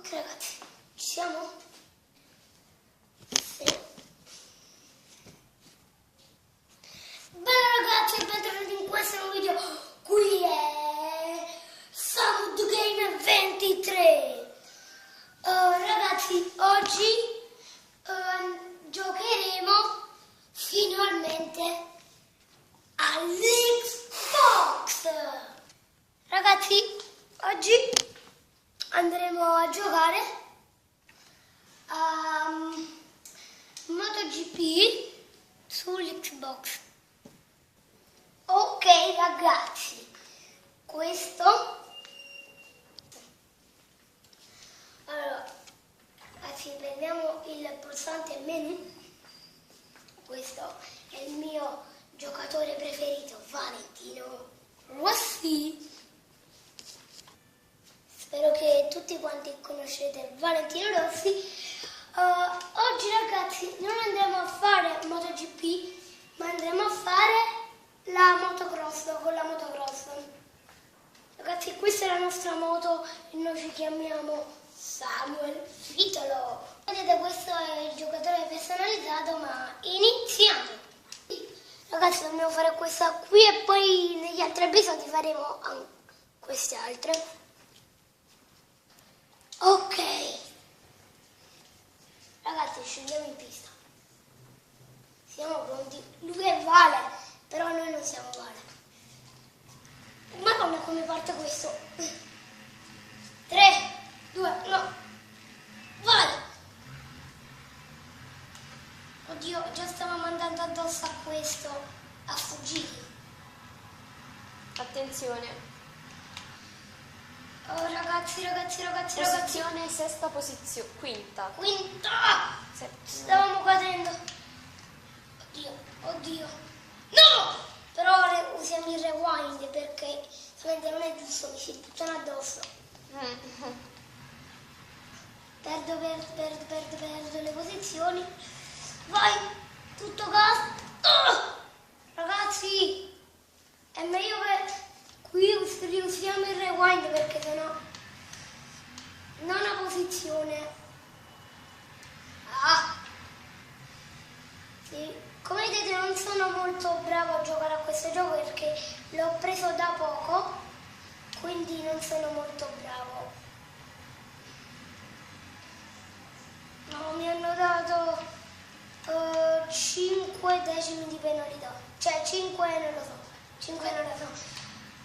Ok ragazzi, ci siamo? Sì. Bene ragazzi, bentornati in questo nuovo video. Qui è Samud Game 23. Ragazzi, oggi giocheremo finalmente all'Xbox. Ragazzi, oggi andremo a giocare a MotoGP sull'Xbox. Ok ragazzi, questo allora, ragazzi, prendiamo il pulsante menu. Questo è il mio giocatore preferito, Valentino Rossi. Spero che tutti quanti conoscete Valentino Rossi. Oggi ragazzi non andremo a fare MotoGP, ma andremo a fare la motocross, con la motocross. Ragazzi, questa è la nostra moto e noi ci chiamiamo Samuel Fitolo. Vedete, questo è il giocatore personalizzato, ma iniziamo. Ragazzi, dobbiamo fare questa qui e poi negli altri episodi faremo anche queste altre. Ok, ragazzi, scendiamo in pista. Siamo pronti. Lui è Vale, però noi non siamo Vale. Madonna, come parte questo? 3, 2, 1, vai! Oddio, già stavamo andando addosso a questo, a fuggire. Attenzione. Oh ragazzi, Posizione, sesta posizione, quinta. Quinta! Settima. Stavamo cadendo. Oddio. No! Però usiamo il rewind perché solamente non è giusto che ci buttano addosso. Perdo le posizioni. Vai! Tutto gas! Ragazzi! È meglio che qui riusiamo il rewind perché sennò nona posizione. Sì. Come vedete non sono molto bravo a giocare a questo gioco perché l'ho preso da poco, quindi non sono molto bravo. No, mi hanno dato 5 decimi di penalità, cioè 5 non lo so, 5 non lo so.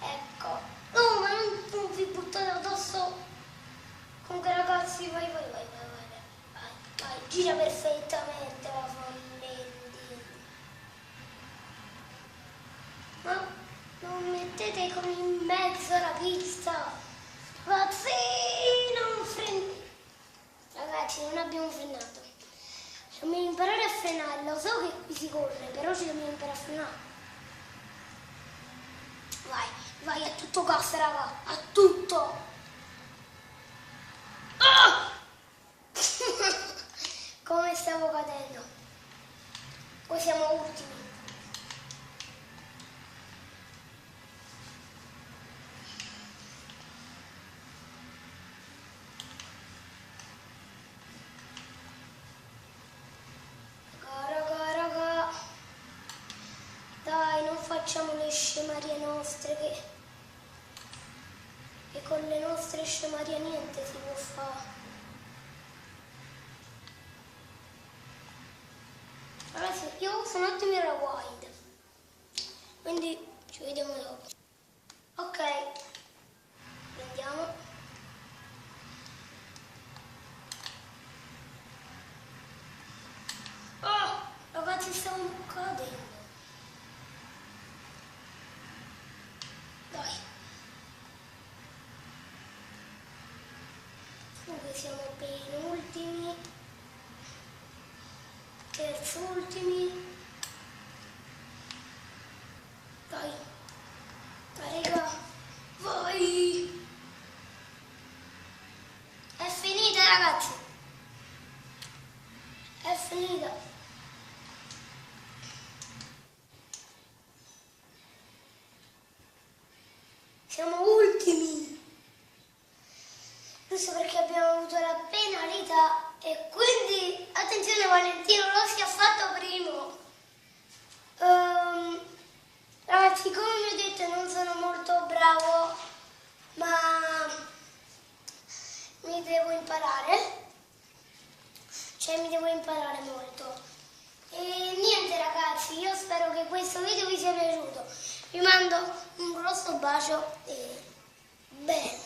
Ecco. No, ma non vi buttate addosso. Comunque ragazzi, vai, gira perfettamente la Fondendi. Ma non mettete come in mezzo alla pista. Ragazzi, non frenate. Ragazzi, non abbiamo frenato. Dobbiamo imparare a frenare. Lo so che qui si corre, però ci dobbiamo imparare a frenare. Vai, a tutto gas, raga, a tutto. Come stavo cadendo. Poi siamo ultimi. Raga. Dai, non facciamo le scemarie nostre che con le nostre scemarie niente si può fare. Allora sì, io uso un attimo il rewind, quindi ci vediamo dopo. Ok, andiamo. Ragazzi, stiamo cadendo. Dai. Comunque siamo penultimi, terzultimi. Dai, raga, vai! È finita ragazzi, è finita. Siamo ultimi. Questo perché abbiamo abbiamo avuto la penalità e quindi attenzione, Valentino Rossi ha fatto primo. Ragazzi, come vi ho detto, non sono molto bravo, ma mi devo imparare. Cioè mi devo imparare molto. E niente ragazzi, io spero che questo video vi sia piaciuto. Vi mando un grosso bacio e bella.